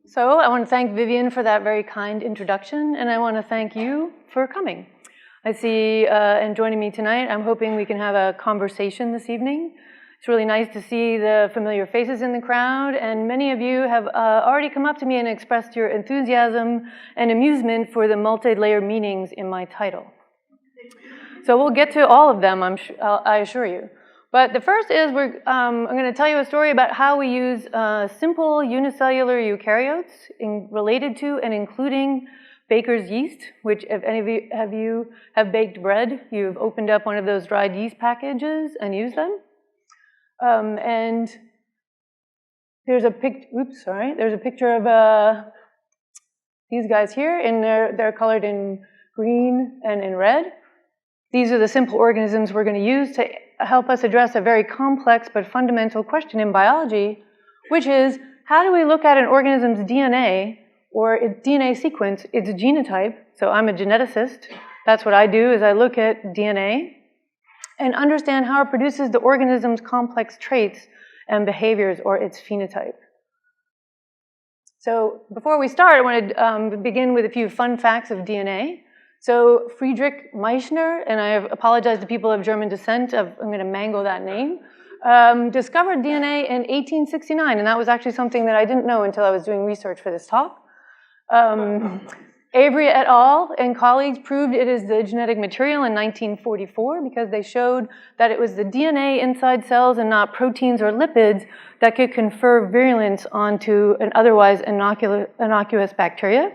So I want to thank Vivian for that very kind introduction, and I want to thank you for coming. I see, and joining me tonight, I'm hoping we can have a conversation this evening. It's really nice to see the familiar faces in the crowd, and many of you have already come up to me and expressed your enthusiasm and amusement for the multi-layer meanings in my title. So we'll get to all of them, I assure you. But the first is I'm going to tell you a story about how we use simple unicellular eukaryotes related to and including baker's yeast, which if any of you have baked bread, you've opened up one of those dried yeast packages and used them. And there's a picture of these guys here, and they're colored in green and in red. These are the simple organisms we're going to use to help us address a very complex but fundamental question in biology, which is, how do we look at an organism's DNA or its DNA sequence, its genotype? So I'm a geneticist. That's what I do, is I look at DNA and understand how it produces the organism's complex traits and behaviors, or its phenotype. So before we start, I want to begin with a few fun facts of DNA. So Friedrich Meichner, and I apologize to people of German descent, I'm going to mangle that name, discovered DNA in 1869, and that was actually something that I didn't know until I was doing research for this talk. Avery et al. And colleagues proved it is the genetic material in 1944 because they showed that it was the DNA inside cells and not proteins or lipids that could confer virulence onto an otherwise innocuous bacteria.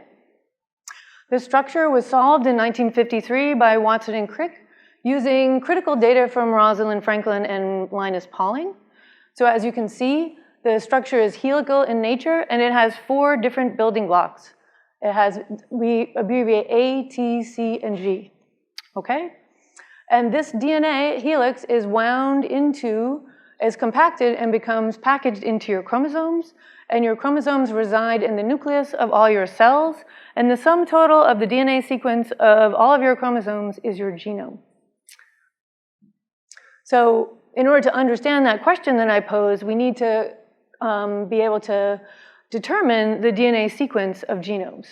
The structure was solved in 1953 by Watson and Crick using critical data from Rosalind Franklin and Linus Pauling. So as you can see, the structure is helical in nature, and it has 4 different building blocks. We abbreviate A, T, C, and G, okay? And this DNA helix is compacted and becomes packaged into your chromosomes, and your chromosomes reside in the nucleus of all your cells, and the sum total of the DNA sequence of all of your chromosomes is your genome. So in order to understand that question that I posed, we need to be able to determine the DNA sequence of genomes.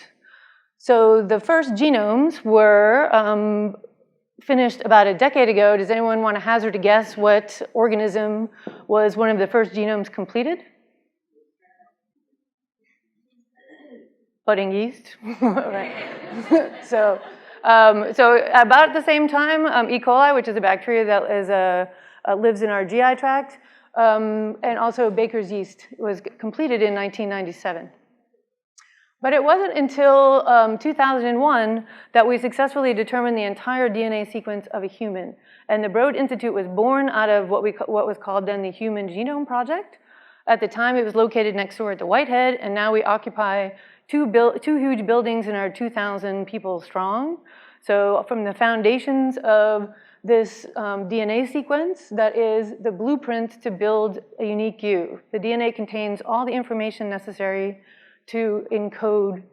So the first genomes were finished about a decade ago. Does anyone want to hazard a guess what organism was one of the first genomes completed? Budding yeast, right? So about at the same time, E. coli, which is a bacteria that lives in our GI tract, and also baker's yeast was completed in 1997. But it wasn't until 2001 that we successfully determined the entire DNA sequence of a human. And the Broad Institute was born out of what was called then the Human Genome Project. At the time, it was located next door at the Whitehead, and now we occupy two huge buildings and are 2,000 people strong. So from the foundations of this DNA sequence, that is the blueprint to build a unique you. The DNA contains all the information necessary to encode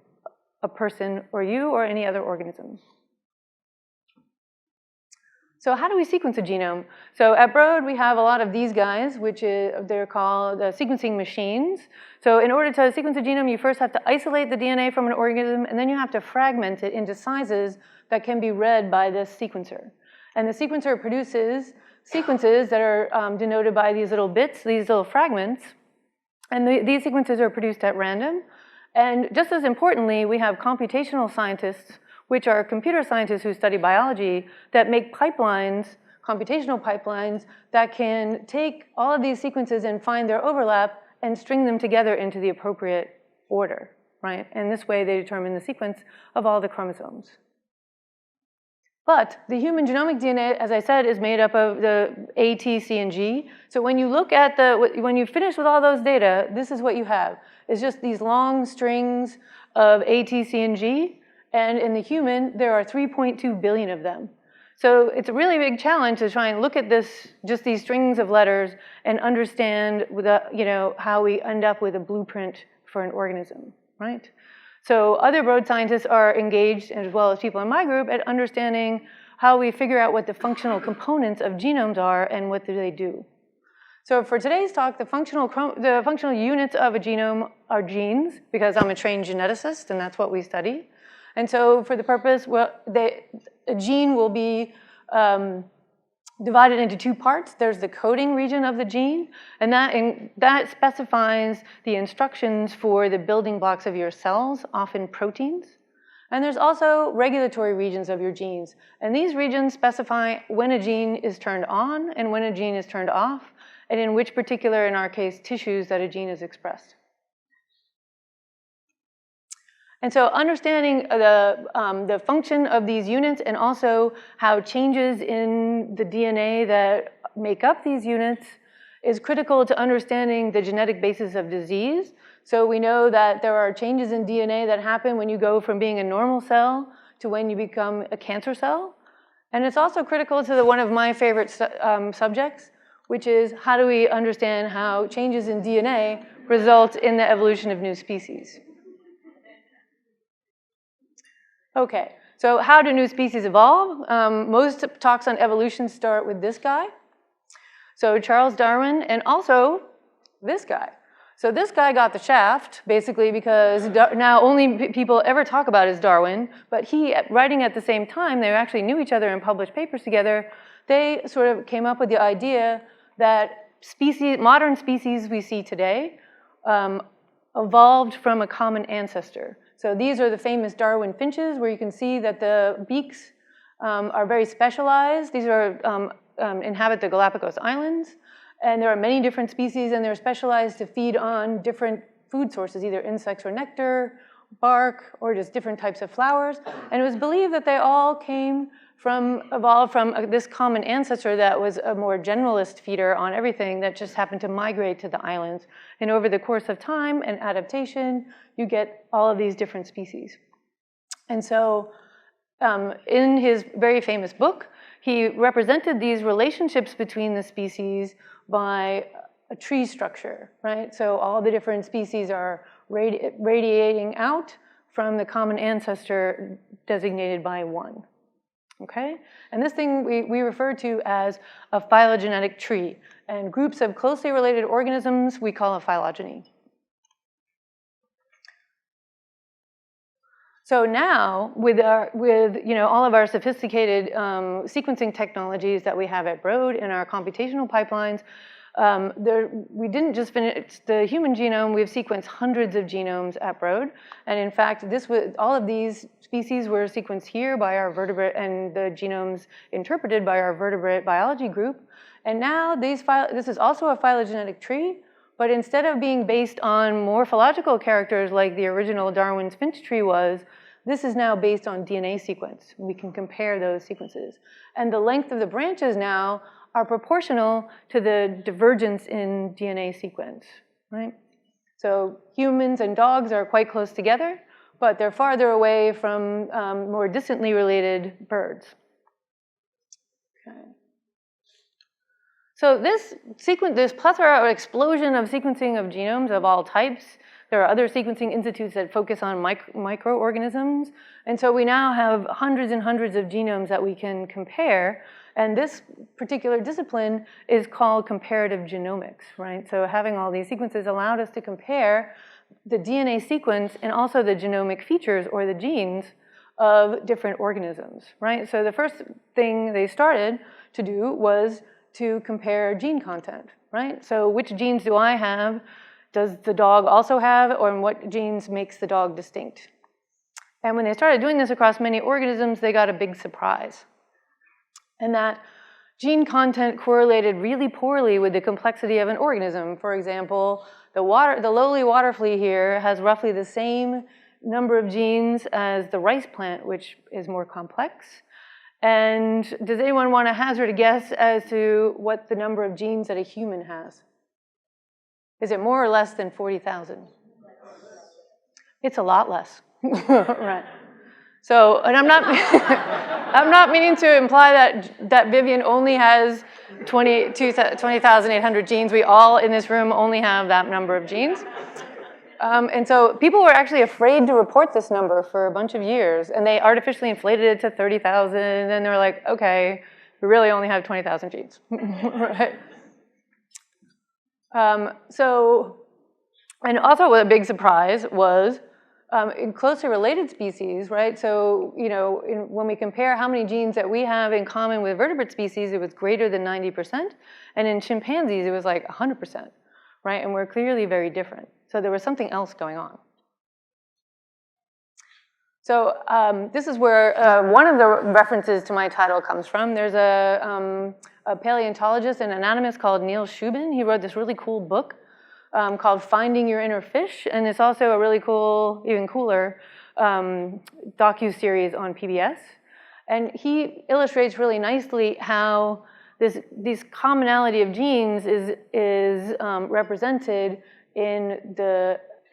a person or you or any other organism. So how do we sequence a genome? So at Broad, we have a lot of these guys, which they're called sequencing machines. So in order to sequence a genome, you first have to isolate the DNA from an organism, and then you have to fragment it into sizes that can be read by this sequencer. And the sequencer produces sequences that are denoted by these little bits, these little fragments. And these sequences are produced at random. And just as importantly, we have computational scientists, which are computer scientists who study biology, that make pipelines, computational pipelines, that can take all of these sequences and find their overlap and string them together into the appropriate order, right? And this way they determine the sequence of all the chromosomes. But the human genomic DNA, as I said, is made up of the A, T, C, and G. So when you look at when you finish with all those data, this is what you have. It's just these long strings of A, T, C, and G. And in the human, there are 3.2 billion of them. So it's a really big challenge to try and look at this, just these strings of letters, and understand how we end up with a blueprint for an organism, right? So other Broad scientists are engaged, as well as people in my group, at understanding how we figure out what the functional components of genomes are and what do they do. So for today's talk, the functional units of a genome are genes, because I'm a trained geneticist, and that's what we study. And so for the purpose, a gene will be divided into two parts. There's the coding region of the gene, and that specifies the instructions for the building blocks of your cells, often proteins. And there's also regulatory regions of your genes. And these regions specify when a gene is turned on and when a gene is turned off, and in which particular, in our case, tissues that a gene is expressed. And so understanding the function of these units and also how changes in the DNA that make up these units is critical to understanding the genetic basis of disease. So we know that there are changes in DNA that happen when you go from being a normal cell to when you become a cancer cell. And it's also critical to one of my favorite subjects, which is how do we understand how changes in DNA result in the evolution of new species. Okay, so how do new species evolve? Most talks on evolution start with this guy. So Charles Darwin, and also this guy. So this guy got the shaft, basically, because now only people ever talk about is Darwin, but he, writing at the same time, they actually knew each other and published papers together, they sort of came up with the idea that modern species we see today evolved from a common ancestor. So these are the famous Darwin finches, where you can see that the beaks are very specialized. These are inhabit the Galapagos Islands. And there are many different species, and they're specialized to feed on different food sources, either insects or nectar, bark, or just different types of flowers. And it was believed that they all evolved from this common ancestor that was a more generalist feeder on everything that just happened to migrate to the islands. And over the course of time and adaptation, you get all of these different species. And so in his very famous book, he represented these relationships between the species by a tree structure, right? So all the different species are radiating out from the common ancestor designated by 1, okay? And this thing we refer to as a phylogenetic tree. And groups of closely related organisms we call a phylogeny. So now, with all of our sophisticated sequencing technologies that we have at Broad in our computational pipelines, we didn't just finish the human genome. We've sequenced hundreds of genomes at Broad, and in fact, all of these species were sequenced here by our vertebrate, and the genomes interpreted by our vertebrate biology group. And now this is also a phylogenetic tree. But instead of being based on morphological characters like the original Darwin's finch tree was, this is now based on DNA sequence. We can compare those sequences. And the length of the branches now are proportional to the divergence in DNA sequence, right? So humans and dogs are quite close together, but they're farther away from more distantly related birds. Okay. So this plethora or explosion of sequencing of genomes of all types, there are other sequencing institutes that focus on microorganisms. And so we now have hundreds and hundreds of genomes that we can compare. And this particular discipline is called comparative genomics, right? So having all these sequences allowed us to compare the DNA sequence and also the genomic features or the genes of different organisms, right? So the first thing they started to do was to compare gene content, right? So which genes do I have? Does the dog also have? Or what genes makes the dog distinct? And when they started doing this across many organisms, they got a big surprise. And that gene content correlated really poorly with the complexity of an organism. For example, the lowly water flea here has roughly the same number of genes as the rice plant, which is more complex. And does anyone want to hazard a guess as to what the number of genes that a human has? Is it more or less than 40,000? It's a lot less, right? So, and I'm not meaning to imply that Vivian only has 20,800 genes. We all in this room only have that number of genes. And so people were actually afraid to report this number for a bunch of years, and they artificially inflated it to 30,000, and they were like, okay, we really only have 20,000 genes, right? And also a big surprise was in closely related species, right? So, when we compare how many genes that we have in common with vertebrate species, it was greater than 90%. And in chimpanzees, it was like 100%, right? And we're clearly very different. So there was something else going on. So this is where one of the references to my title comes from. There's a paleontologist and anatomist called Neil Shubin. He wrote this really cool book called Finding Your Inner Fish, and it's also a really cool, even cooler, docu-series on PBS. And he illustrates really nicely how this commonality of genes is represented in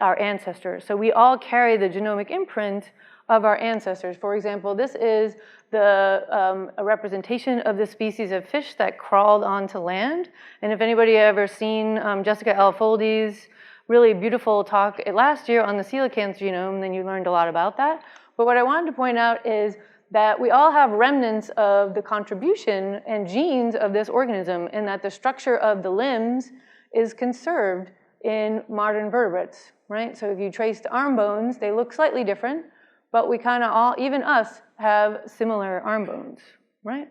our ancestors. So we all carry the genomic imprint of our ancestors. For example, this is a representation of the species of fish that crawled onto land. And if anybody ever seen Jessica L. Foldy's really beautiful talk last year on the coelacanth genome, then you learned a lot about that. But what I wanted to point out is that we all have remnants of the contribution and genes of this organism, and that the structure of the limbs is conserved in modern vertebrates, right? So if you trace the arm bones, they look slightly different, but we kind of all, even us, have similar arm bones, right?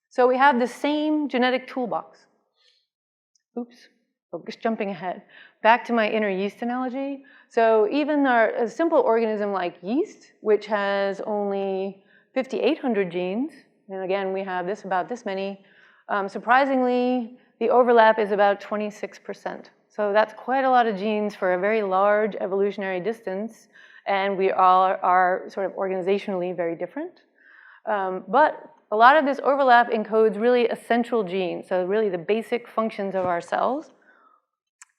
So we have the same genetic toolbox. Oops, just jumping ahead. Back to my inner yeast analogy. So even a simple organism like yeast, which has only 5,800 genes, and again, we have about this many, surprisingly, the overlap is about 26%. So that's quite a lot of genes for a very large evolutionary distance, and we all are sort of organizationally very different. But a lot of this overlap encodes really essential genes, so really the basic functions of our cells.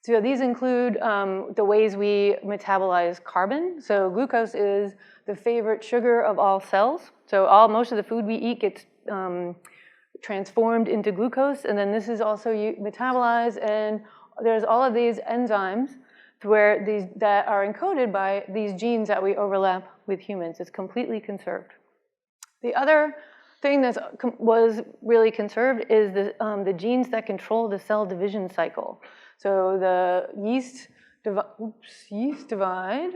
So these include the ways we metabolize carbon. So glucose is the favorite sugar of all cells. So most of the food we eat gets transformed into glucose, and then this is also metabolized, and there's all of these enzymes that are encoded by these genes that we overlap with humans. It's completely conserved. The other thing that was really conserved is the genes that control the cell division cycle. So the yeast divide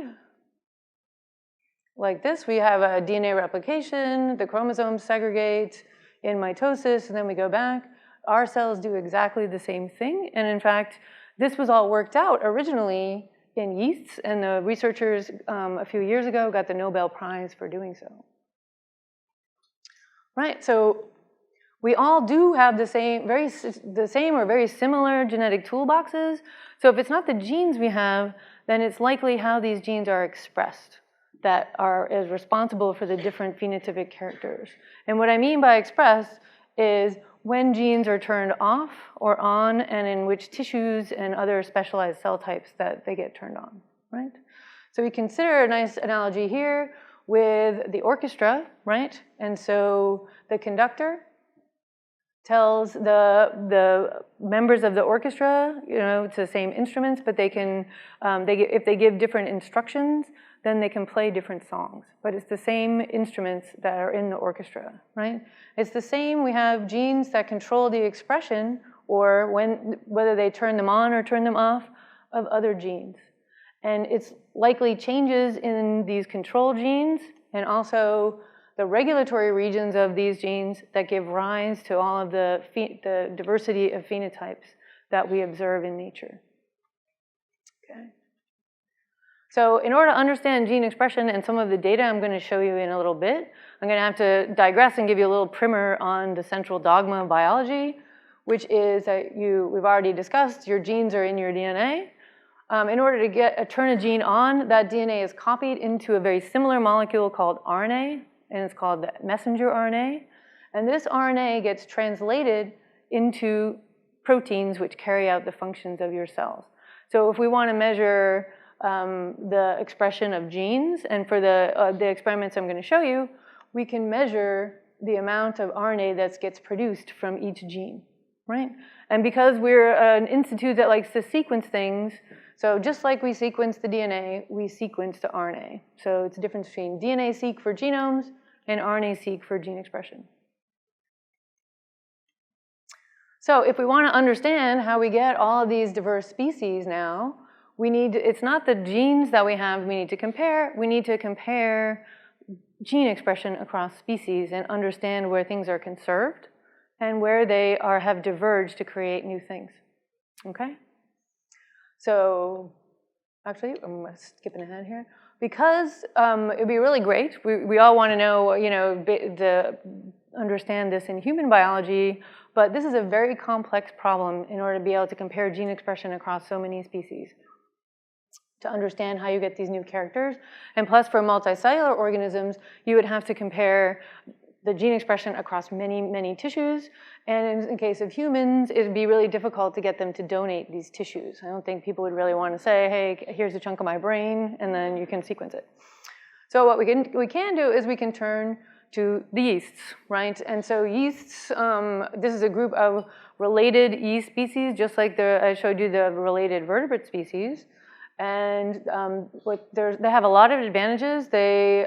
like this. We have a DNA replication, the chromosomes segregate in mitosis, and then we go back. Our cells do exactly the same thing, and in fact, this was all worked out originally in yeasts, and the researchers a few years ago got the Nobel Prize for doing so. Right, so we all do have the same or very similar genetic toolboxes. So if it's not the genes we have, then it's likely how these genes are expressed that is responsible for the different phenotypic characters. And what I mean by expressed is when genes are turned off or on, and in which tissues and other specialized cell types that they get turned on, right? So we consider a nice analogy here with the orchestra, right? And so the conductor tells the members of the orchestra, it's the same instruments, but they can, if they give different instructions, then they can play different songs. But it's the same instruments that are in the orchestra, right? It's the same. We have genes that control the expression, or whether they turn them on or turn them off, of other genes. And it's likely changes in these control genes and also the regulatory regions of these genes that give rise to all of the diversity of phenotypes that we observe in nature. Okay. So in order to understand gene expression and some of the data I'm going to show you in a little bit, I'm going to have to digress and give you a little primer on the central dogma of biology, which is that we've already discussed, your genes are in your DNA. In order to turn a gene on, that DNA is copied into a very similar molecule called RNA, and it's called the messenger RNA. And this RNA gets translated into proteins which carry out the functions of your cells. So if we want to measure the expression of genes, and for the experiments I'm going to show you, we can measure the amount of RNA that gets produced from each gene, right? And because we're an institute that likes to sequence things, so just like we sequence the DNA, we sequence the RNA. So it's a difference between DNA-seq for genomes and RNA-seq for gene expression. So if we want to understand how we get all of these diverse species now, it's not the genes that we have we need to compare. We need to compare gene expression across species and understand where things are conserved and where they have diverged to create new things. Okay? So actually, I'm skipping ahead here. Because it'd be really great. We all want to know, understand this in human biology, but this is a very complex problem in order to be able to compare gene expression across so many species, to understand how you get these new characters. And plus, for multicellular organisms, you would have to compare the gene expression across many, many tissues. And in the case of humans, it'd be really difficult to get them to donate these tissues. I don't think people would really want to say, hey, here's a chunk of my brain, and then you can sequence it. So what we can do is we can turn to the yeasts, right? And so yeasts, this is a group of related yeast species, just like I showed you the related vertebrate species. And they have a lot of advantages. We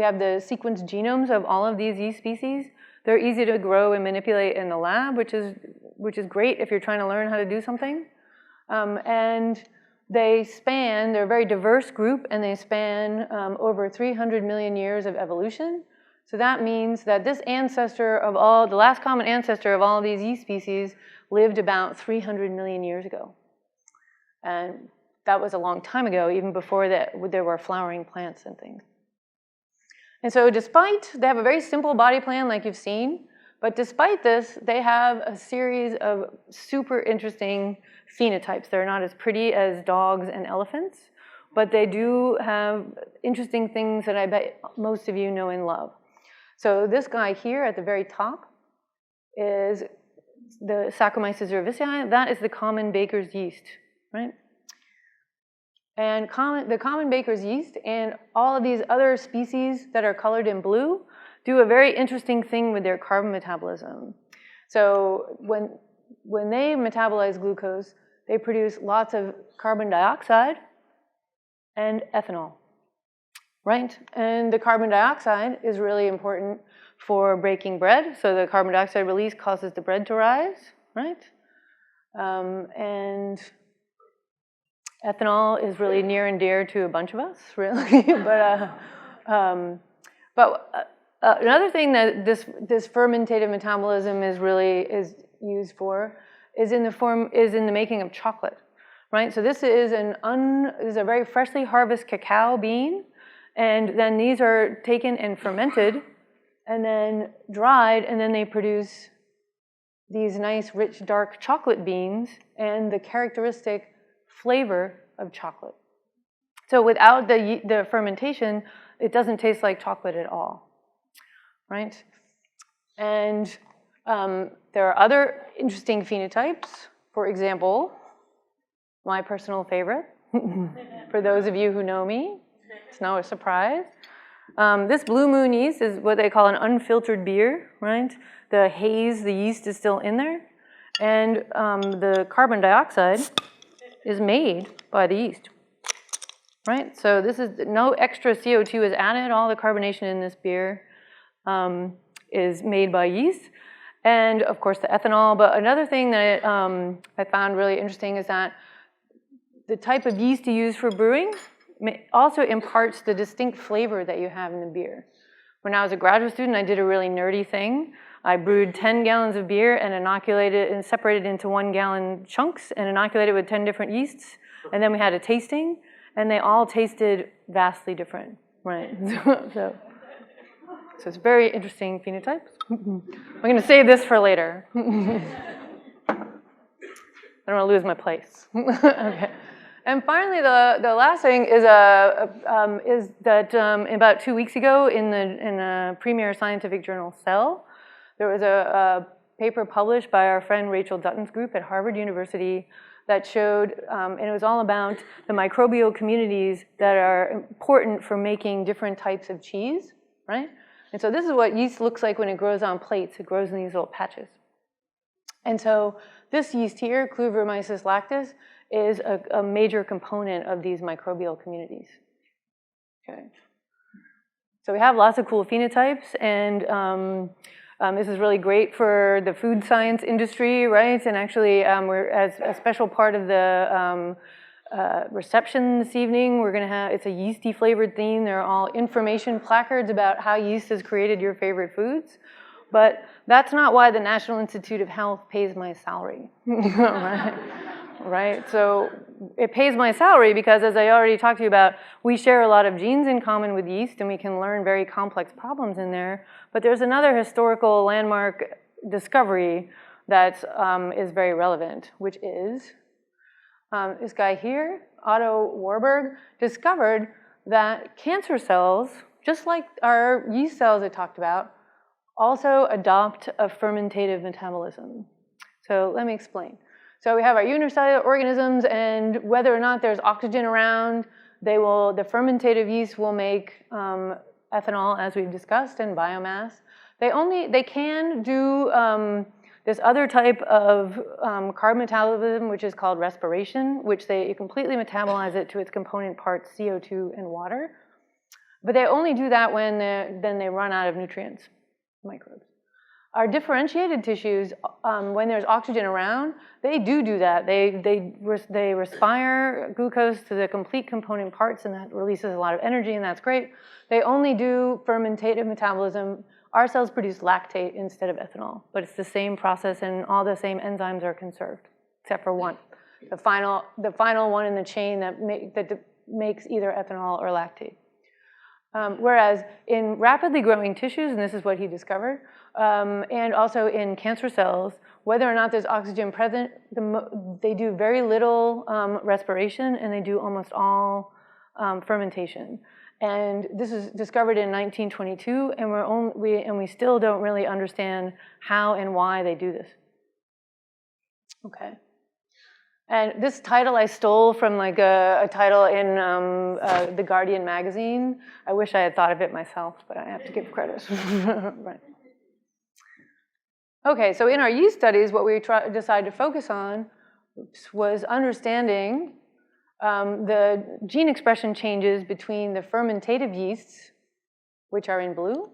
have the sequenced genomes of all of these yeast species. They're easy to grow and manipulate in the lab, which is great if you're trying to learn how to do something. And they're a very diverse group, and they span over 300 million years of evolution. So that means that the last common ancestor of all of these yeast species lived about 300 million years ago. And that was a long time ago, even before there were flowering plants and things. And so they have a very simple body plan like you've seen, but despite this, they have a series of super interesting phenotypes. They're not as pretty as dogs and elephants, but they do have interesting things that I bet most of you know and love. So this guy here at the very top is the Saccharomyces cerevisiae. That is the common baker's yeast, right? And the common baker's yeast and all of these other species that are colored in blue do a very interesting thing with their carbon metabolism. So when they metabolize glucose, they produce lots of carbon dioxide and ethanol, right? And the carbon dioxide is really important for breaking bread. So the carbon dioxide release causes the bread to rise, right? And ethanol is really near and dear to a bunch of us, really. But another thing that this fermentative metabolism is used for is in the making of chocolate, right? So this is a very freshly harvested cacao bean, and then these are taken and fermented, and then dried, and then they produce these nice, rich, dark chocolate beans and the characteristic flavor of chocolate. So without the fermentation, it doesn't taste like chocolate at all, right? And there are other interesting phenotypes. For example, my personal favorite, for those of you who know me, it's no surprise. This blue moon yeast is what they call an unfiltered beer, right? The haze, the yeast is still in there, and the carbon dioxide is made by the yeast, right? So this is no extra CO2 is added. All the carbonation in this beer is made by yeast, and of course the ethanol. But another thing that I found really interesting is that the type of yeast you use for brewing also imparts the distinct flavor that you have in the beer. When I was a graduate student, I did a really nerdy thing. I brewed 10 gallons of beer and inoculated and separated into 1 gallon chunks and inoculated with 10 different yeasts. And then we had a tasting, and they all tasted vastly different, right? So it's very interesting phenotypes. I'm going to save this for later. I don't want to lose my place. Okay. And finally, the last thing is that about 2 weeks ago in a premier scientific journal, Cell, there was a paper published by our friend Rachel Dutton's group at Harvard University that showed, and it was all about the microbial communities that are important for making different types of cheese, right? And so this is what yeast looks like when it grows on plates. It grows in these little patches. And so this yeast here, Cluveromyces lactis, is a major component of these microbial communities. Okay. So we have lots of cool phenotypes, and This is really great for the food science industry, right? And actually, we're as a special part of the reception this evening, we're going to have, it's a yeasty flavored theme. They're all information placards about how yeast has created your favorite foods. But that's not why the National Institute of Health pays my salary, right? So it pays my salary because, as I already talked to you about, we share a lot of genes in common with yeast, and we can learn very complex problems in there. But there's another historical landmark discovery that is very relevant, which is this guy here, Otto Warburg, discovered that cancer cells, just like our yeast cells I talked about, also adopt a fermentative metabolism. So let me explain. So we have our unicellular organisms, and whether or not there's oxygen around, the fermentative yeast will make ethanol, as we've discussed, and biomass. They can do this other type of carb metabolism, which is called respiration, which you completely metabolize it to its component parts, CO2 and water. But they only do that when then they run out of nutrients, microbes. Our differentiated tissues, when there's oxygen around, they do that. They respire glucose to the complete component parts, and that releases a lot of energy, and that's great. They only do fermentative metabolism. Our cells produce lactate instead of ethanol, but it's the same process, and all the same enzymes are conserved, except for one, the final one in the chain that makes either ethanol or lactate. Whereas in rapidly growing tissues, and this is what he discovered, and also in cancer cells, whether or not there's oxygen present, they do very little respiration, and they do almost all fermentation. And this was discovered in 1922, and we still don't really understand how and why they do this. Okay. And this title I stole from like a title in The Guardian magazine. I wish I had thought of it myself, but I have to give credit. Right. Okay, so in our yeast studies, what we decided to focus on was understanding the gene expression changes between the fermentative yeasts, which are in blue,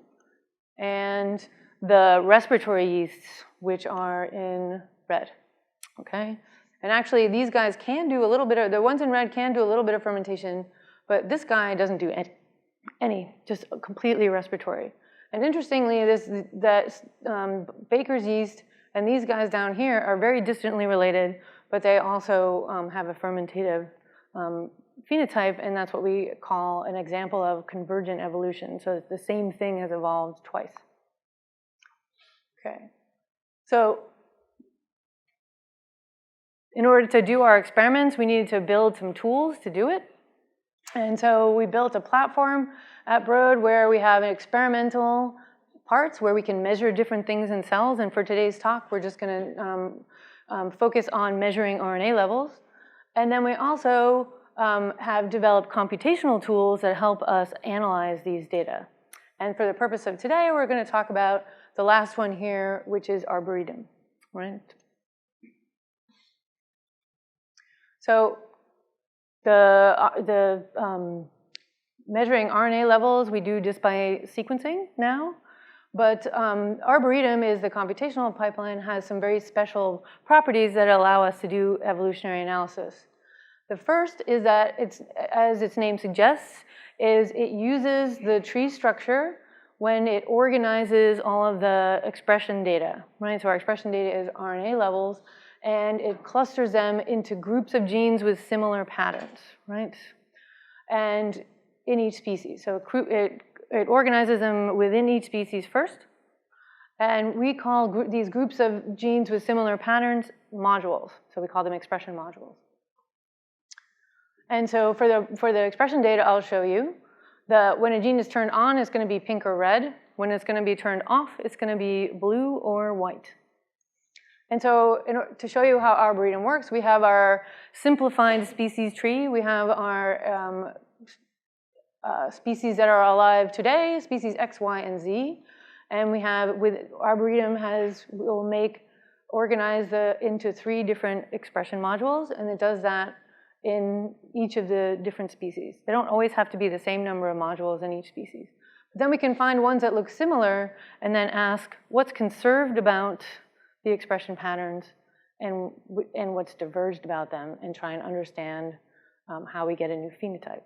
and the respiratory yeasts, which are in red. Okay? And actually, these guys can do a little bit of, the ones in red can do a little bit of fermentation, but this guy doesn't do any, just completely respiratory. And interestingly, baker's yeast and these guys down here are very distantly related, but they also have a fermentative phenotype, and that's what we call an example of convergent evolution. So the same thing has evolved twice. Okay. So in order to do our experiments, we needed to build some tools to do it. And so we built a platform at Broad where we have experimental parts where we can measure different things in cells. And for today's talk, we're just going to focus on measuring RNA levels. And then we also have developed computational tools that help us analyze these data. And for the purpose of today, we're going to talk about the last one here, which is Arboretum, right? So the measuring RNA levels we do just by sequencing now, but Arboretum is the computational pipeline, has some very special properties that allow us to do evolutionary analysis. The first is that it's, as its name suggests, is it uses the tree structure when it organizes all of the expression data, right? So our expression data is RNA levels, and it clusters them into groups of genes with similar patterns, right? And in each species. So it organizes them within each species first, and we call these groups of genes with similar patterns modules. So we call them expression modules. And so for the expression data, I'll show you that when a gene is turned on, it's going to be pink or red. When it's going to be turned off, it's going to be blue or white. And so to show you how Arboretum works, we have our simplified species tree. We have our species that are alive today, species X, Y, and Z. And we have, with Arboretum will organize into 3 different expression modules, and it does that in each of the different species. They don't always have to be the same number of modules in each species. Then we can find ones that look similar and then ask what's conserved about the expression patterns and what's diverged about them, and try and understand how we get a new phenotype.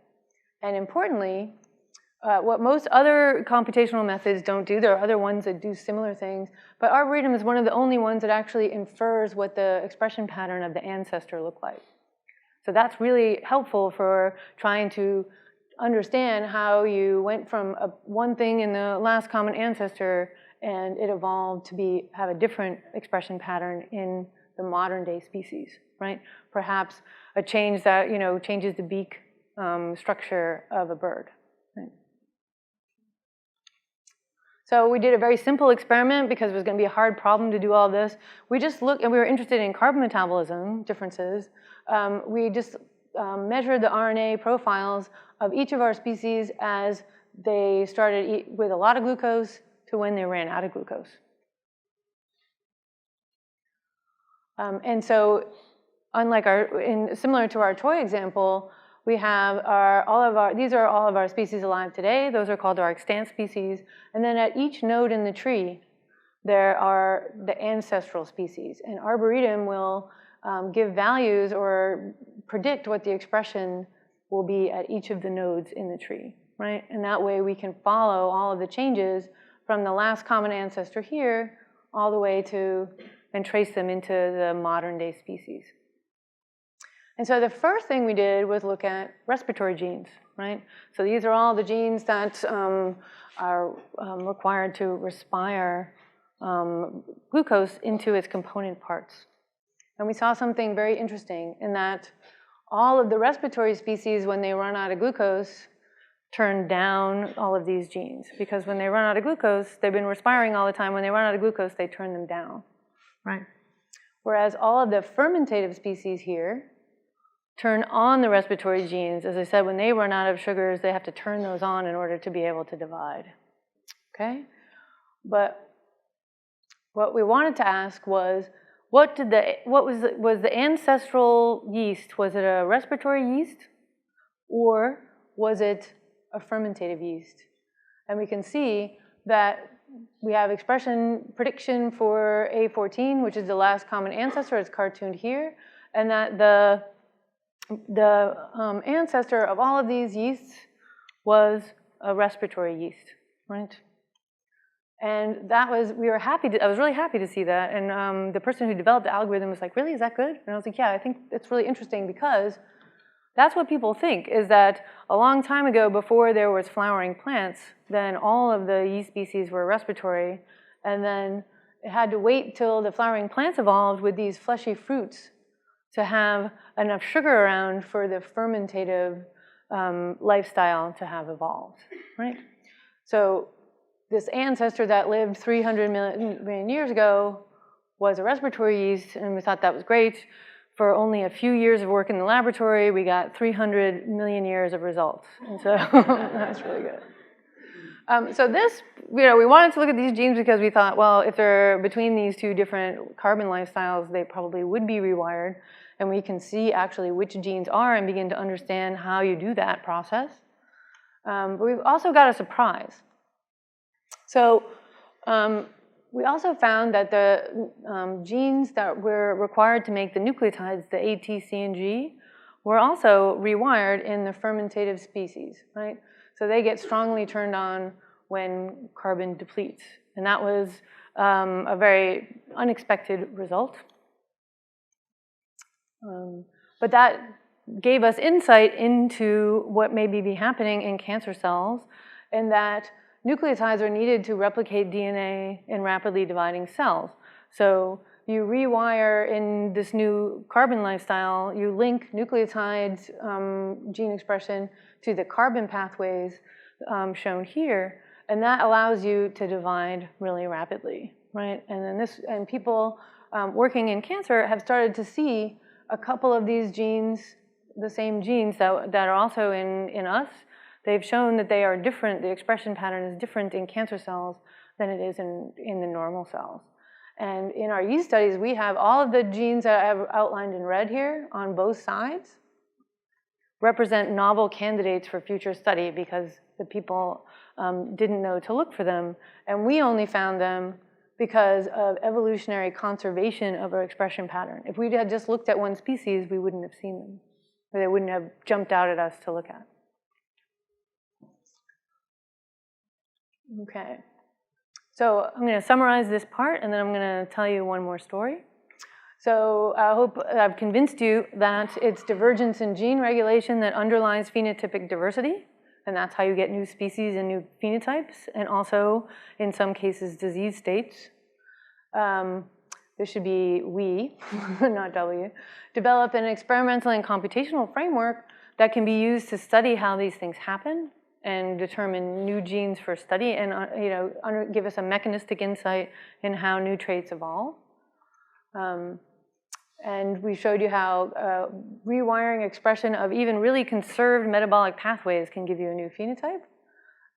And importantly, what most other computational methods don't do, there are other ones that do similar things, but Arboretum is one of the only ones that actually infers what the expression pattern of the ancestor looked like. So that's really helpful for trying to understand how you went from one thing in the last common ancestor and it evolved to have a different expression pattern in the modern day species, right? Perhaps a change that, changes the beak structure of a bird, right? So we did a very simple experiment because it was going to be a hard problem to do all this. We just looked, and we were interested in carbon metabolism differences. We just measured the RNA profiles of each of our species as they started with a lot of glucose to when they ran out of glucose. And so, unlike similar to our toy example, we have these are all of our species alive today. Those are called our extant species. And then at each node in the tree, there are the ancestral species. And Arboretum will give values or predict what the expression will be at each of the nodes in the tree, right? And that way we can follow all of the changes from the last common ancestor here all the way to, and trace them into the modern day species. And so the first thing we did was look at respiratory genes, right? So these are all the genes that are required to respire glucose into its component parts. And we saw something very interesting in that all of the respiratory species, when they run out of glucose, turn down all of these genes. Because when they run out of glucose, they've been respiring all the time. When they run out of glucose, they turn them down, right? Whereas all of the fermentative species here turn on the respiratory genes. As I said, when they run out of sugars, they have to turn those on in order to be able to divide, okay? But what we wanted to ask was, was the ancestral yeast, was it a respiratory yeast or was it a fermentative yeast? And we can see that we have expression prediction for A14, which is the last common ancestor, it's cartooned here, and that the ancestor of all of these yeasts was a respiratory yeast, right? And that was, I was really happy to see that. And the person who developed the algorithm was like, really, is that good? And I was like, yeah, I think it's really interesting because that's what people think, is that a long time ago, before there was flowering plants, then all of the yeast species were respiratory. And then it had to wait till the flowering plants evolved with these fleshy fruits to have enough sugar around for the fermentative lifestyle to have evolved, right? So this ancestor that lived 300 million years ago was a respiratory yeast, and we thought that was great. For only a few years of work in the laboratory, we got 300 million years of results, and so that's really good. So this, we wanted to look at these genes because we thought, well, if they're between these two different carbon lifestyles, they probably would be rewired, and we can see actually which genes are and begin to understand how you do that process. But we've also got a surprise. So we also found that the genes that were required to make the nucleotides, the A, T, C, and G, were also rewired in the fermentative species, right? So they get strongly turned on when carbon depletes. And that was a very unexpected result. But that gave us insight into what may be happening in cancer cells, and that nucleotides are needed to replicate DNA in rapidly dividing cells. So you rewire in this new carbon lifestyle, you link nucleotides gene expression to the carbon pathways shown here, and that allows you to divide really rapidly, right? And then people working in cancer have started to see a couple of these genes, the same genes that are also in us. They've shown that they are different, the expression pattern is different in cancer cells than it is in the normal cells. And in our yeast studies, we have all of the genes that I have outlined in red here on both sides represent novel candidates for future study because the people didn't know to look for them. And we only found them because of evolutionary conservation of our expression pattern. If we had just looked at one species, we wouldn't have seen them, or they wouldn't have jumped out at us to look at. Okay. So I'm going to summarize this part, and then I'm going to tell you one more story. So I hope I've convinced you that it's divergence in gene regulation that underlies phenotypic diversity, and that's how you get new species and new phenotypes, and also, in some cases, disease states. This should be we, not W. Develop an experimental and computational framework that can be used to study how these things happen and determine new genes for study, and give us a mechanistic insight in how new traits evolve. And we showed you how rewiring expression of even really conserved metabolic pathways can give you a new phenotype.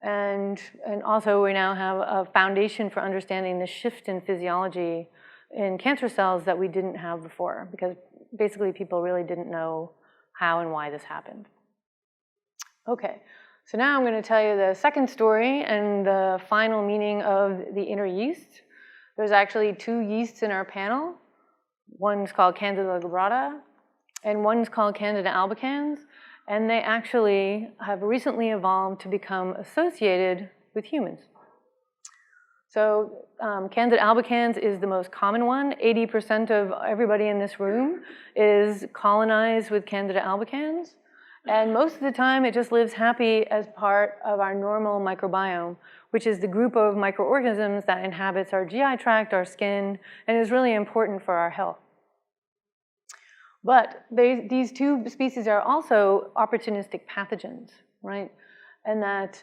And also we now have a foundation for understanding the shift in physiology in cancer cells that we didn't have before, because basically people really didn't know how and why this happened. Okay, so now I'm going to tell you the second story and the final meaning of the inner yeast. There's actually 2 yeasts in our panel. One's called Candida glabrata, and one's called Candida albicans, and they actually have recently evolved to become associated with humans. So Candida albicans is the most common one. 80% of everybody in this room is colonized with Candida albicans, and most of the time it just lives happy as part of our normal microbiome, which is the group of microorganisms that inhabits our GI tract, our skin, and is really important for our health. But these 2 species are also opportunistic pathogens, right? And that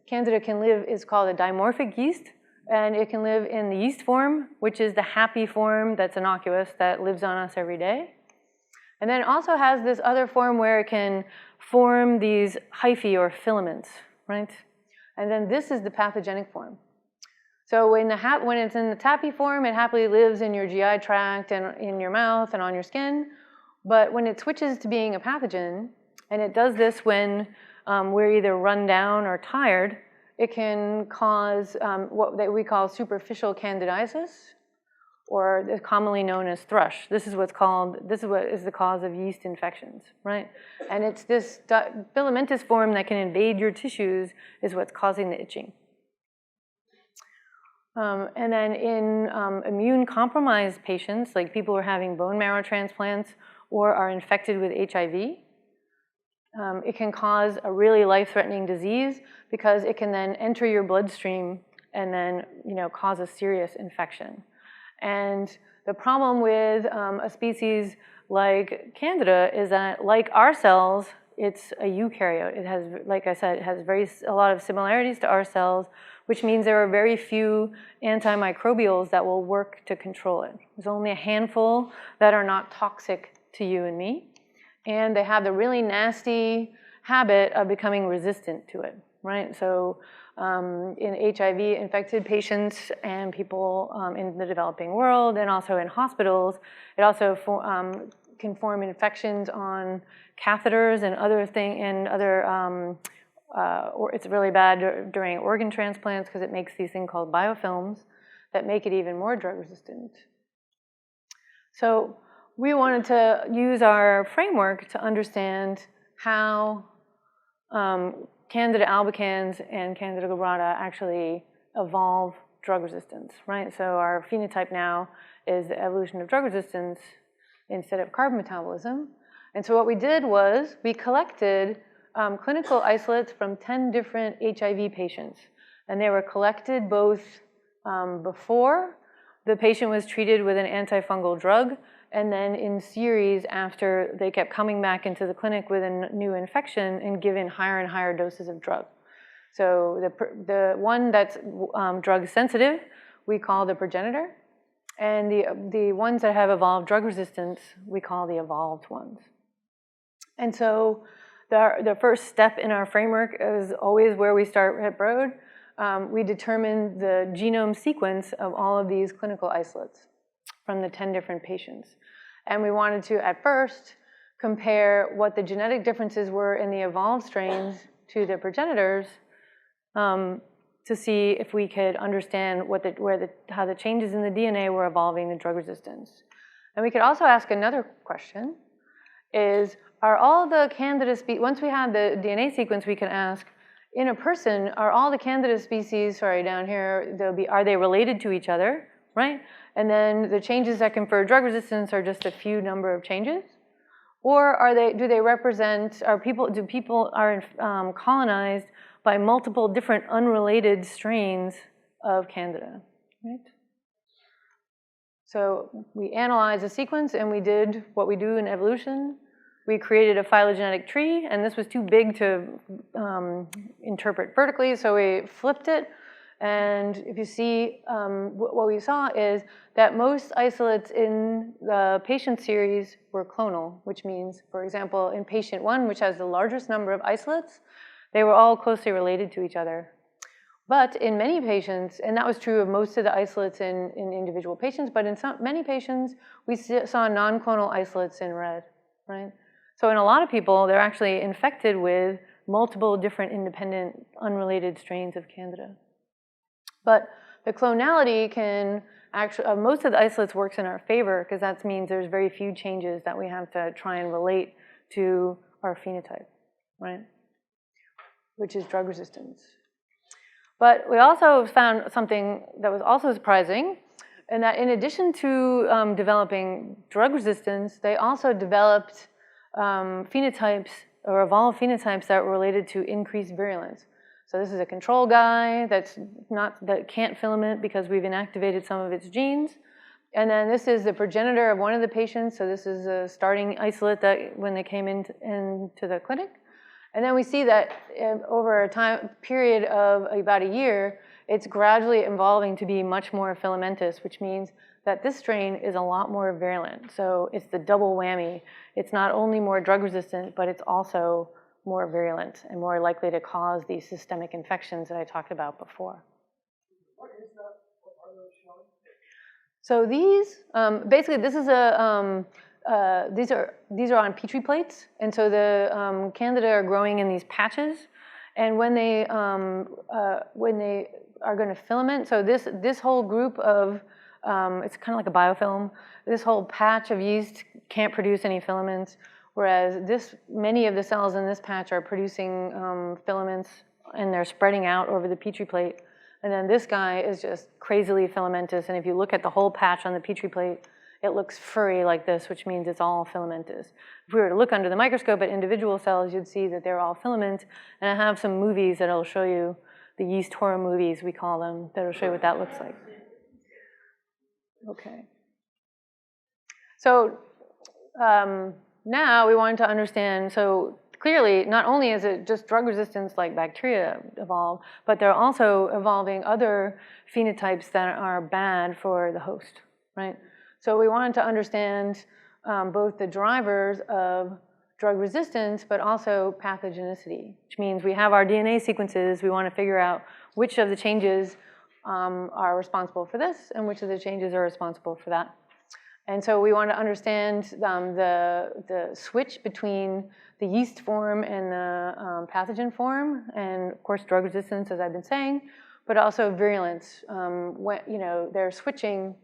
Candida can live, is called a dimorphic yeast, and it can live in the yeast form, which is the happy form that's innocuous, that lives on us every day. And then it also has this other form where it can form these hyphae or filaments, right? And then this is the pathogenic form. So when it's in the tappy form, it happily lives in your GI tract and in your mouth and on your skin. But when it switches to being a pathogen, and it does this when we're either run down or tired, it can cause what we call superficial candidiasis, or commonly known as thrush. This is what is the cause of yeast infections, right? And it's this filamentous form that can invade your tissues is what's causing the itching. And then in immune-compromised patients, like people who are having bone marrow transplants or are infected with HIV, it can cause a really life-threatening disease because it can then enter your bloodstream and then cause a serious infection. And the problem with a species like Candida is that, like our cells, it's a eukaryote. It has, like I said, it has a lot of similarities to our cells, which means there are very few antimicrobials that will work to control it. There's only a handful that are not toxic to you and me, and they have the really nasty habit of becoming resistant to it, right? So in HIV-infected patients and people in the developing world, and also in hospitals, it also can form infections on catheters and or it's really bad during organ transplants because it makes these things called biofilms that make it even more drug resistant. So we wanted to use our framework to understand how Candida albicans and Candida glabrata actually evolve drug resistance, right? So our phenotype now is the evolution of drug resistance instead of carbon metabolism. And so what we did was we collected clinical isolates from 10 different HIV patients. And they were collected both before the patient was treated with an antifungal drug, and then in series after they kept coming back into the clinic with a new infection and given higher and higher doses of drug. So the one that's drug sensitive, we call the progenitor. And the ones that have evolved drug resistance, we call the evolved ones. And so the first step in our framework is always where we start at Broad. We determine the genome sequence of all of these clinical isolates from the 10 different patients. And we wanted to, at first, compare what the genetic differences were in the evolved strains to the progenitors to see if we could understand how the changes in the DNA were evolving the drug resistance. And we could also ask another question, is are all the Candida species, once we have the DNA sequence, we can ask, in a person, are all the Candida species, sorry, down here, are they related to each other, right? And then the changes that confer drug resistance are just a few number of changes? Or do they represent, are people colonized by multiple different unrelated strains of Candida, right? So we analyzed the sequence and we did what we do in evolution. We created a phylogenetic tree, and this was too big to interpret vertically, so we flipped it. And if you see, what we saw is that most isolates in the patient series were clonal, which means, for example, in patient 1, which has the largest number of isolates, they were all closely related to each other. But in many patients, and that was true of most of the isolates in individual patients, but in many patients, we saw non-clonal isolates in red, right? So in a lot of people, they're actually infected with multiple different independent, unrelated strains of Candida. But the clonality can actually, most of the isolates works in our favor because that means there's very few changes that we have to try and relate to our phenotype, right? Which is drug resistance. But we also found something that was also surprising, and that in addition to developing drug resistance, they also developed phenotypes or evolved phenotypes that were related to increased virulence. So this is a control guy that can't filament because we've inactivated some of its genes. And then this is the progenitor of one of the patients. So this is a starting isolate that when they came into the clinic. And then we see that over a time period of about a year, it's gradually evolving to be much more filamentous, which means that this strain is a lot more virulent. So it's the double whammy. It's not only more drug resistant, but it's also more virulent and more likely to cause these systemic infections that I talked about before. What is that? What are those showing? So these, basically, this is these are on Petri plates, and so the Candida are growing in these patches, and when they are going to filament, so this whole group of it's kind of like a biofilm. This whole patch of yeast can't produce any filaments, whereas many of the cells in this patch are producing filaments, and they're spreading out over the Petri plate. And then this guy is just crazily filamentous, and if you look at the whole patch on the Petri plate, it looks furry like this, which means it's all filamentous. If we were to look under the microscope at individual cells, you'd see that they're all filament, and I have some movies that'll show you, the yeast horror movies, we call them, that'll show you what that looks like. Okay. So now we wanted to understand, so clearly not only is it just drug resistance like bacteria evolve, but they're also evolving other phenotypes that are bad for the host, right? So we wanted to understand both the drivers of drug resistance, but also pathogenicity, which means we have our DNA sequences, we want to figure out which of the changes are responsible for this and which of the changes are responsible for that. And so we want to understand the switch between the yeast form and the pathogen form, and of course drug resistance, as I've been saying, but also virulence. They're switching,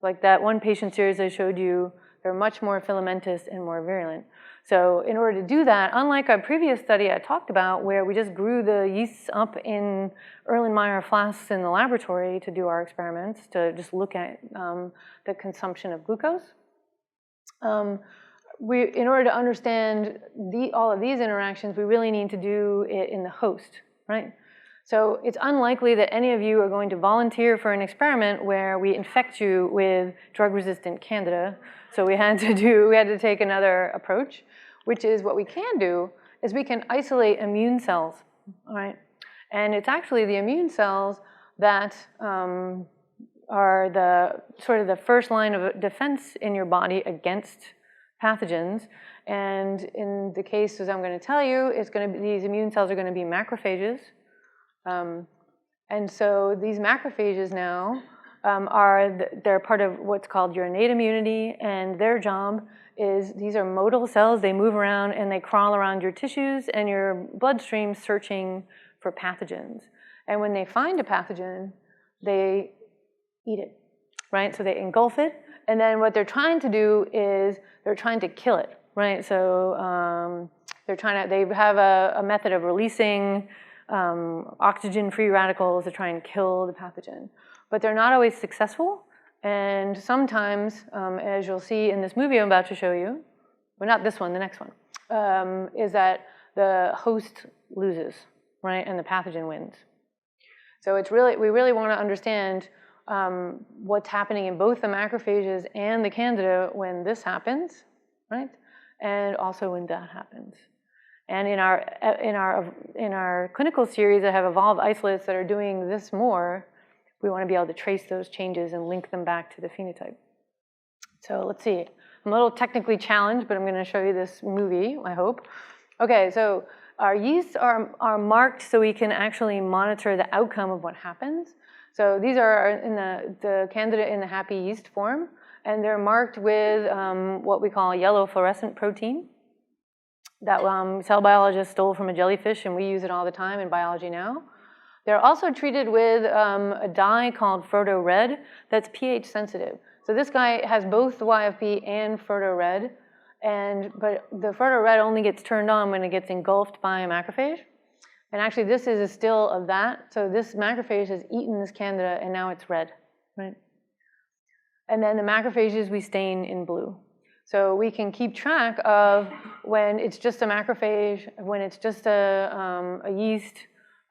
like that one patient series I showed you, they're much more filamentous and more virulent. So in order to do that, unlike a previous study I talked about where we just grew the yeasts up in Erlenmeyer flasks in the laboratory to do our experiments, to just look at the consumption of glucose, in order to understand all of these interactions, we really need to do it in the host, right? So it's unlikely that any of you are going to volunteer for an experiment where we infect you with drug-resistant Candida. So we had to take another approach, which is what we can do is we can isolate immune cells, all right? And it's actually the immune cells that are the first line of defense in your body against pathogens. And in the case, as I'm going to tell you, these immune cells are going to be macrophages. And so these macrophages now they're part of what's called your innate immunity, and their job is, these are motile cells. They move around and they crawl around your tissues and your bloodstream searching for pathogens. And when they find a pathogen, they eat it, right? So they engulf it, and then what they're trying to do is they're trying to kill it, right? So they have a method of releasing oxygen-free radicals to try and kill the pathogen. But they're not always successful, and sometimes, as you'll see in this movie I'm about to show you, well, not this one, the next one, is that the host loses, right, and the pathogen wins. So we really want to understand what's happening in both the macrophages and the Candida when this happens, right, and also when that happens. And in our clinical series that have evolved isolates that are doing this more, we want to be able to trace those changes and link them back to the phenotype. So let's see. I'm a little technically challenged, but I'm going to show you this movie, I hope. Okay, so our yeasts are marked so we can actually monitor the outcome of what happens. So these are in the Candida in the happy yeast form, and they're marked with what we call yellow fluorescent protein that cell biologists stole from a jellyfish, and we use it all the time in biology now. They're also treated with a dye called Frodo Red that's pH sensitive. So this guy has both the YFP and Frodo Red, but the Frodo Red only gets turned on when it gets engulfed by a macrophage. And actually this is a still of that. So this macrophage has eaten this Candida and now it's red, right? And then the macrophages we stain in blue. So we can keep track of when it's just a macrophage, when it's just a yeast,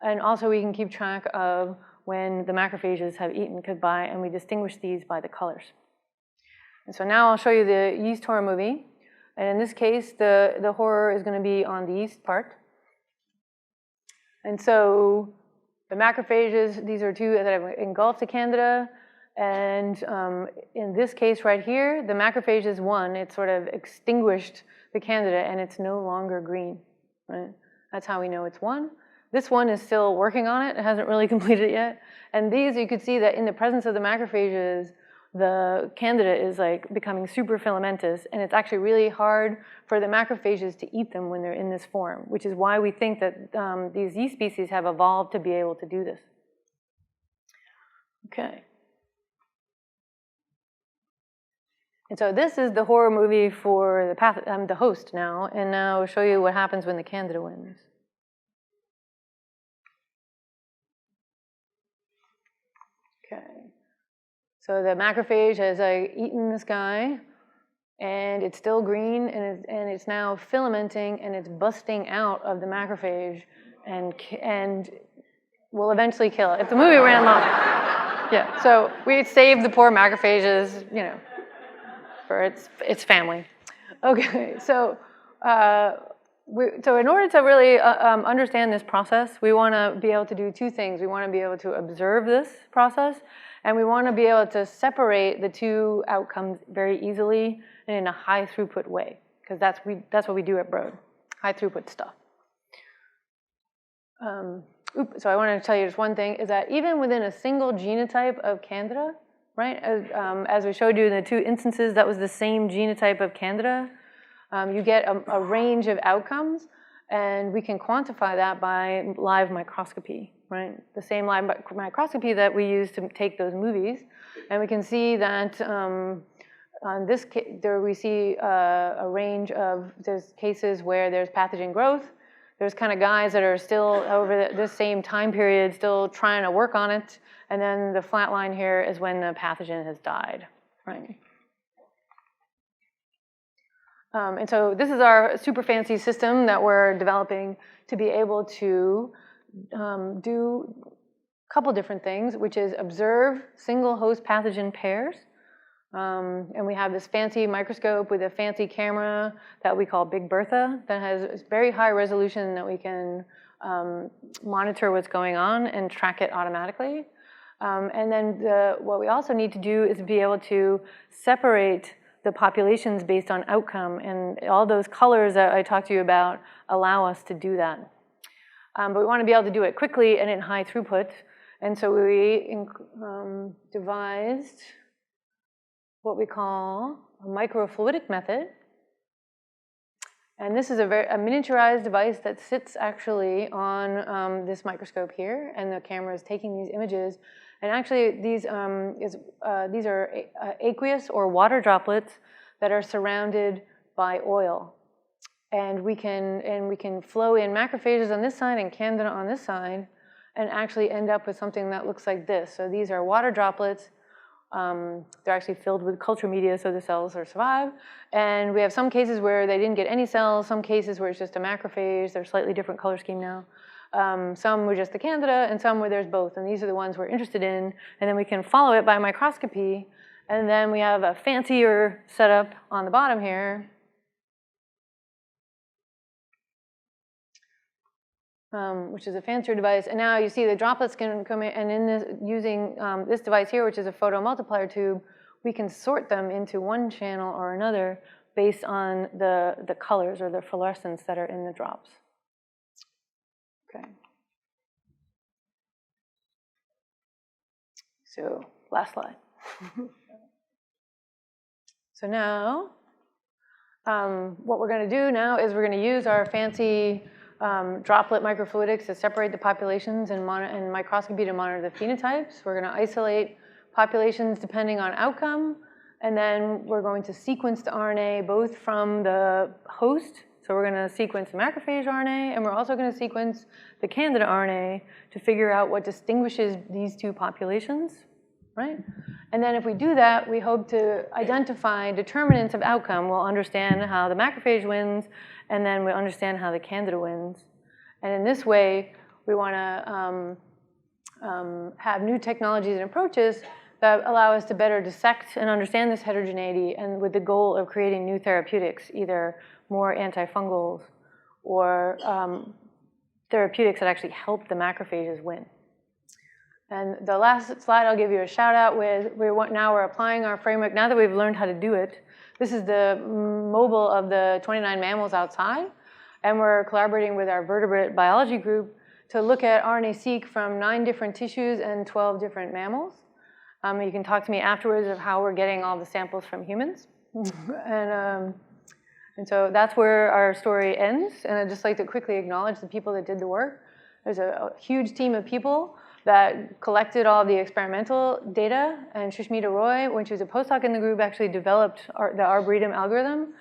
and also we can keep track of when the macrophages have eaten, and we distinguish these by the colors. And so now I'll show you the yeast horror movie. And in this case, the horror is going to be on the yeast part. And so the macrophages, these are two that have engulfed the Candida. And in this case right here, the macrophages won. It sort of extinguished the Candida, and it's no longer green, right? That's how we know it's won. This one is still working on it. It hasn't really completed it yet. And these, you could see that in the presence of the macrophages, the Candida is like becoming super filamentous, and it's actually really hard for the macrophages to eat them when they're in this form, which is why we think that these yeast species have evolved to be able to do this. Okay. And so this is the horror movie for the host now, and now I'll show you what happens when the Candida wins. Okay. So the macrophage has eaten this guy, and it's still green, and it's now filamenting, and it's busting out of the macrophage, and will eventually kill it if the movie ran long. Yeah. So we saved the poor macrophages, you know, for its family. Okay. So in order to really understand this process, we want to be able to do two things. We want to be able to observe this process, and we want to be able to separate the two outcomes very easily and in a high throughput way, because that's what we do at Broad, high throughput stuff. So I want to tell you just one thing, is that even within a single genotype of Candida, right, as we showed you in the two instances, that was the same genotype of Candida, you get a range of outcomes, and we can quantify that by live microscopy, right? The same live microscopy that we use to take those movies. And we can see that on this case, we see a range of, there's cases where there's pathogen growth. There's kind of guys that are still over this same time period, still trying to work on it. And then the flat line here is when the pathogen has died, right? And so this is our super fancy system that we're developing to be able to do a couple different things, which is observe single host pathogen pairs. And we have this fancy microscope with a fancy camera that we call Big Bertha that has very high resolution that we can monitor what's going on and track it automatically. And then what we also need to do is be able to separate the populations based on outcome, and all those colors that I talked to you about allow us to do that. But we want to be able to do it quickly and in high throughput, And so we devised what we call a microfluidic method. And this is a miniaturized device that sits actually on this microscope here, and the camera is taking these images. And actually, these are aqueous or water droplets that are surrounded by oil. And we can flow in macrophages on this side and Candida on this side, and actually end up with something that looks like this. So these are water droplets. They're actually filled with culture media, so the cells are survive. And we have some cases where they didn't get any cells, some cases where it's just a macrophage. They're slightly different color scheme now. Some were just the Candida, and some where there's both. And these are the ones we're interested in. And then we can follow it by microscopy. And then we have a fancier setup on the bottom here. Which is a fancier device. And now you see the droplets can come in, and in this, using this device here, which is a photomultiplier tube, we can sort them into one channel or another based on the colors or the fluorescence that are in the drops. Okay. So last slide. So now, what we're going to do now is we're going to use our fancy droplet microfluidics to separate the populations and microscopy to monitor the phenotypes. We're going to isolate populations depending on outcome, and then we're going to sequence the RNA both from the host. So we're going to sequence the macrophage RNA, and we're also going to sequence the Candida RNA to figure out what distinguishes these two populations, right? And then if we do that, we hope to identify determinants of outcome. We'll understand how the macrophage wins, and then we'll understand how the Candida wins. And in this way, we want to have new technologies and approaches that allow us to better dissect and understand this heterogeneity, and with the goal of creating new therapeutics, either more antifungals or therapeutics that actually help the macrophages win. And the last slide I'll give you a shout out with, now we're applying our framework, now that we've learned how to do it. This is the mobile of the 29 mammals outside, and we're collaborating with our vertebrate biology group to look at RNA-seq from 9 different tissues and 12 different mammals. You can talk to me afterwards of how we're getting all the samples from humans. And so that's where our story ends. And I'd just like to quickly acknowledge the people that did the work. There's a huge team of people that collected all the experimental data. And Shushmita Roy, when she was a postdoc in the group, actually developed the Arboretum algorithm.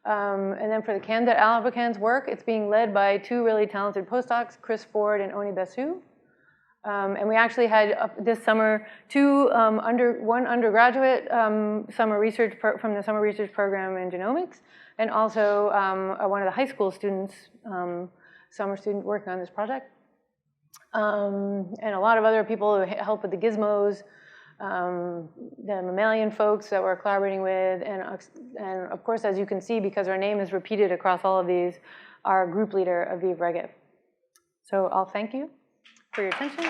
And then for the Candida albicans work, it's being led by 2 really talented postdocs, Chris Ford and Oni Basu. And we actually had this summer one undergraduate summer research from the summer research program in genomics, and also one of the high school students, summer student working on this project. And a lot of other people who help with the gizmos, the mammalian folks that we're collaborating with, and of course, as you can see, because our name is repeated across all of these, our group leader, Aviv Regev. So I'll thank you for your attention.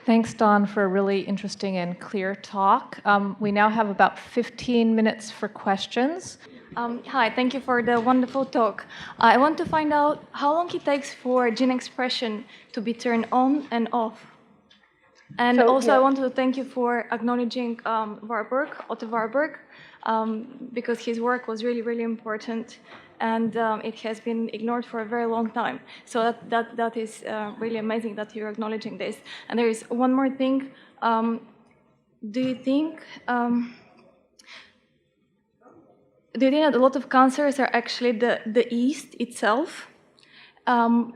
Thanks, Dawn, for a really interesting and clear talk. We now have about 15 minutes for questions. Hi, thank you for the wonderful talk. I want to find out how long it takes for gene expression to be turned on and off. And also, I wanted to thank you for acknowledging Otto Warburg, because his work was really, really important, and it has been ignored for a very long time. So that is really amazing that you're acknowledging this. And there is one more thing. Do you think that a lot of cancers are actually the yeast itself?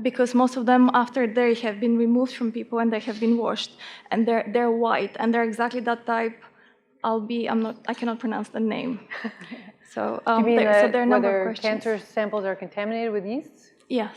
Because most of them, after they have been removed from people and they have been washed, and they're white, and they're exactly that type. I cannot pronounce the name. So, you mean so there are a number of whether questions. cancer samples are contaminated with yeasts? Yes.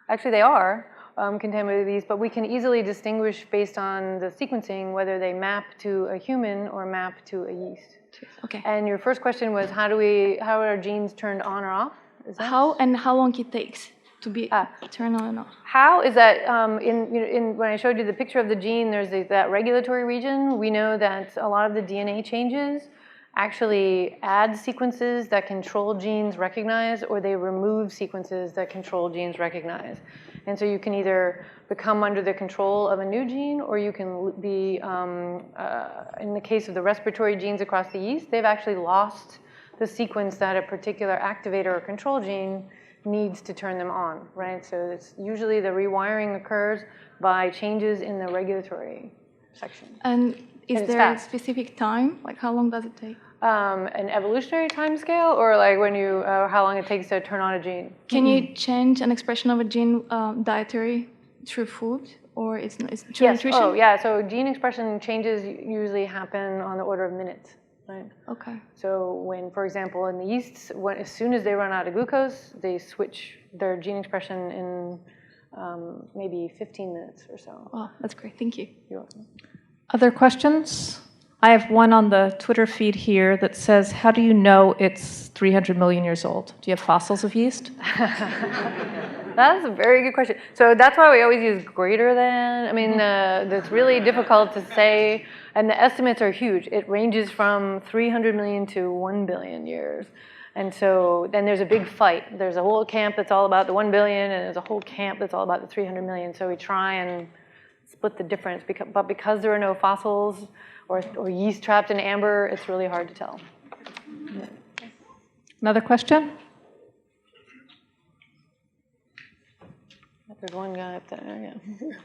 Actually, they are contaminated with yeast, but we can easily distinguish based on the sequencing whether they map to a human or map to a yeast. Okay. And your first question was how are genes turned on or off? Is that? How long it takes to be turned on and off? How is that, when I showed you the picture of the gene, there's that regulatory region. We know that a lot of the DNA changes actually add sequences that control genes recognize, or they remove sequences that control genes recognize. And so you can either become under the control of a new gene, or you can be, in the case of the respiratory genes across the yeast, they've actually lost the sequence that a particular activator or control gene needs to turn them on, right? So it's usually the rewiring occurs by changes in the regulatory section. And is there a specific time? Like how long does it take? An evolutionary time scale, or like when you, how long it takes to turn on a gene? Can you change an expression of a gene dietary through food, or it's through nutrition? Oh, yeah. So gene expression changes usually happen on the order of minutes, right? Okay. So when, for example, in the yeasts, as soon as they run out of glucose, they switch their gene expression in maybe 15 minutes or so. Wow, that's great. Thank you. You're welcome. Other questions? I have one on the Twitter feed here that says, how do you know it's 300 million years old? Do you have fossils of yeast? That's a very good question. So that's why we always use greater than. I mean, it's really difficult to say, and the estimates are huge. It ranges from 300 million to 1 billion years. And so then there's a big fight. There's a whole camp that's all about the 1 billion, and there's a whole camp that's all about the 300 million. So we try and split the difference. But because there are no fossils or yeast trapped in amber, it's really hard to tell. Yeah. Another question? There's one guy up there, yeah.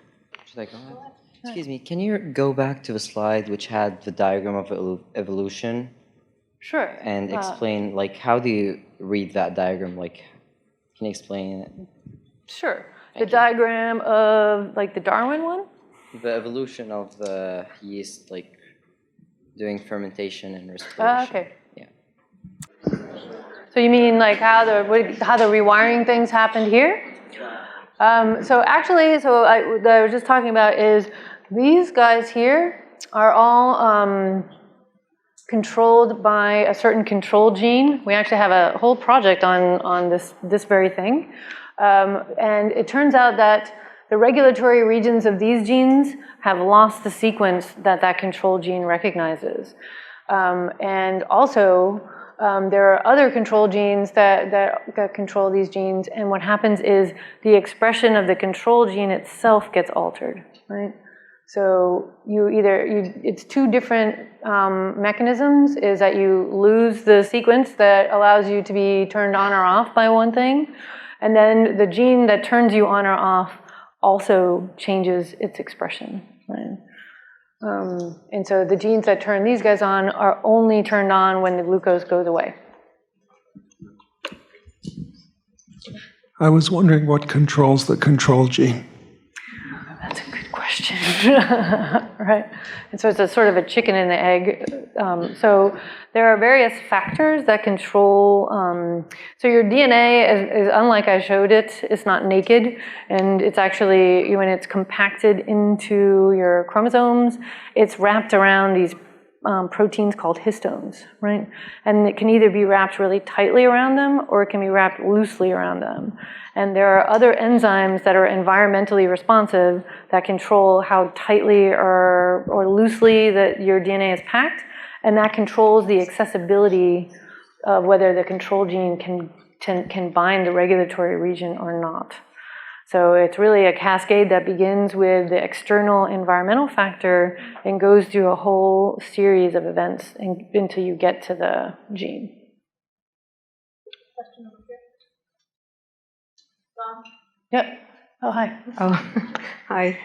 Should I go ahead? Excuse me, can you go back to the slide which had the diagram of evolution? Sure. And explain, like, how do you read that diagram? Like, can you explain it? Sure. The diagram of, like, the Darwin one? The evolution of the yeast, like, doing fermentation and respiration. Okay. Yeah. So you mean, like, how the rewiring things happened here? So actually, what I was just talking about is these guys here are all controlled by a certain control gene. We actually have a whole project on this very thing. And it turns out that the regulatory regions of these genes have lost the sequence that control gene recognizes. And also, there are other control genes that control these genes, and what happens is the expression of the control gene itself gets altered, right? So it's two different mechanisms, is that you lose the sequence that allows you to be turned on or off by one thing, and then the gene that turns you on or off also changes its expression, right? And so the genes that turn these guys on are only turned on when the glucose goes away. I was wondering what controls the control gene. That's a good question, right? And so it's a sort of a chicken and the egg. So there are various factors that control. So your DNA is unlike I showed it. It's not naked, and it's actually, when it's compacted into your chromosomes, it's wrapped around these proteins called histones, right? And it can either be wrapped really tightly around them, or it can be wrapped loosely around them. And there are other enzymes that are environmentally responsive that control how tightly or loosely that your DNA is packed, and that controls the accessibility of whether the control gene can bind the regulatory region or not. So it's really a cascade that begins with the external environmental factor and goes through a whole series of events until you get to the gene. Question over here. Yep. Oh, hi. Oh, hi.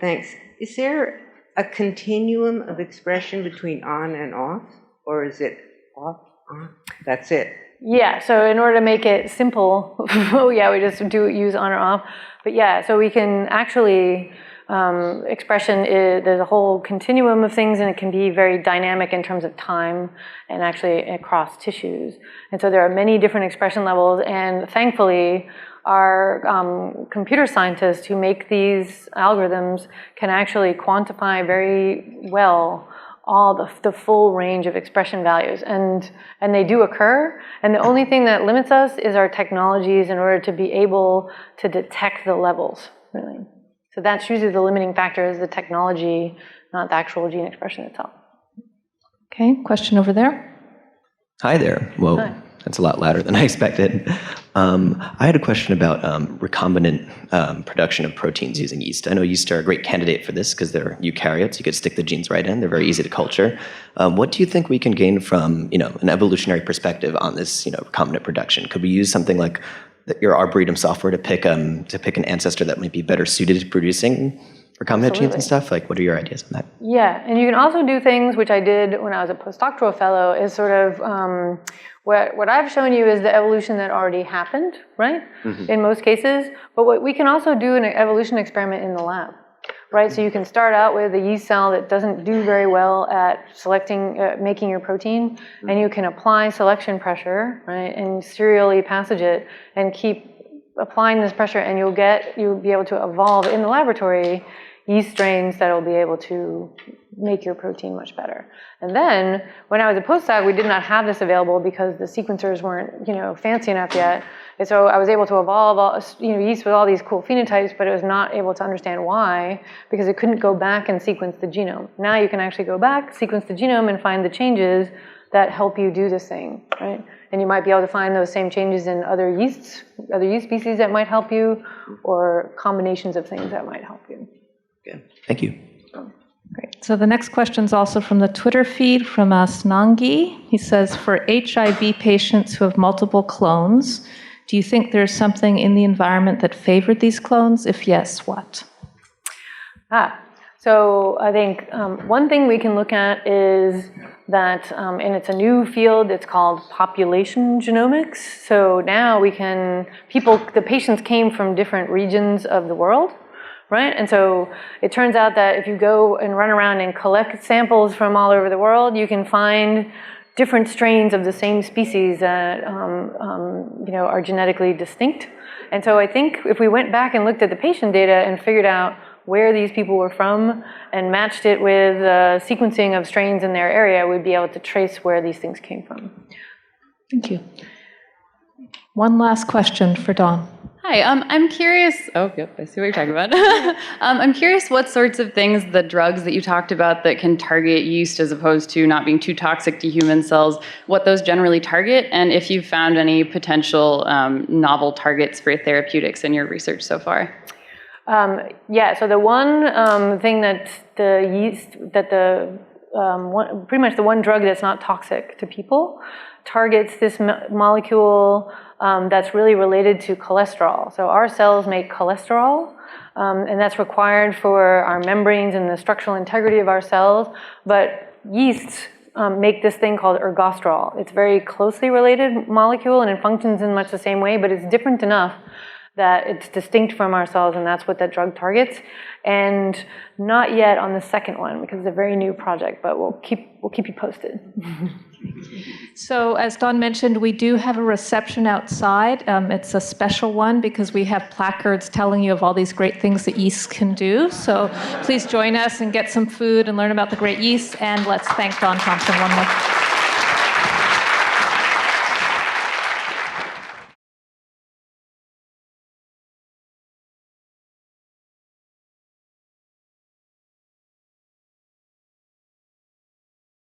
Thanks. Is there a continuum of expression between on and off, or is it off, on? That's it. Yeah, so in order to make it simple, we just use on or off. But yeah, so we can actually, expression there's a whole continuum of things, and it can be very dynamic in terms of time and actually across tissues. And so there are many different expression levels, and thankfully, our computer scientists who make these algorithms can actually quantify very well all the full range of expression values, and they do occur, and the only thing that limits us is our technologies in order to be able to detect the levels, really. So that's usually the limiting factor, is the technology, not the actual gene expression itself. Okay. Okay, question over there. Hi there. Whoa, Hi. that's a lot louder than I expected. I had a question about recombinant production of proteins using yeast. I know yeast are a great candidate for this because they're eukaryotes. You could stick the genes right in. They're very easy to culture. What do you think we can gain from, an evolutionary perspective on this, recombinant production? Could we use something like your Arboretum software to pick an ancestor that might be better suited to producing recombinant genes and stuff? Like, what are your ideas on that? Yeah, and you can also do things which I did when I was a postdoctoral fellow, is sort of what I've shown you is the evolution that already happened, right? In most cases. But what we can also do an evolution experiment in the lab, right? So you can start out with a yeast cell that doesn't do very well at making your protein, and you can apply selection pressure, right, and serially passage it and keep applying this pressure, and you'll be able to evolve in the laboratory yeast strains that will be able to make your protein much better. And then, when I was a postdoc, we did not have this available because the sequencers weren't, fancy enough yet. And so I was able to evolve, yeast with all these cool phenotypes, but it was not able to understand why, because it couldn't go back and sequence the genome. Now you can actually go back, sequence the genome, and find the changes that help you do this thing, right? And you might be able to find those same changes in other yeast species that might help you, or combinations of things that might help you. Okay, thank you. Great. So the next question is also from the Twitter feed from Snangi. He says, for HIV patients who have multiple clones, do you think there's something in the environment that favored these clones? If yes, what? So I think one thing we can look at is that, and it's a new field, it's called population genomics. So now the patients came from different regions of the world, right? And so it turns out that if you go and run around and collect samples from all over the world, you can find different strains of the same species that are genetically distinct. And so I think if we went back and looked at the patient data and figured out where these people were from and matched it with sequencing of strains in their area, we'd be able to trace where these things came from. Thank you. One last question for Dawn. Hi, I'm curious. Oh, yep, I see what you're talking about. I'm curious what sorts of things, the drugs that you talked about that can target yeast as opposed to not being too toxic to human cells, what those generally target, and if you've found any potential novel targets for therapeutics in your research so far. So the one thing that the yeast, pretty much the one drug that's not toxic to people, targets this molecule that's really related to cholesterol. So our cells make cholesterol, and that's required for our membranes and the structural integrity of our cells. But yeasts make this thing called ergosterol. It's a very closely related molecule, and it functions in much the same way, but it's different enough that it's distinct from our cells, and that's what that drug targets. And not yet on the second one, because it's a very new project, but we'll keep you posted. So as Dawn mentioned, we do have a reception outside. It's a special one because we have placards telling you of all these great things that yeasts can do. So please join us and get some food and learn about the great yeasts. And let's thank Dawn Thompson one more.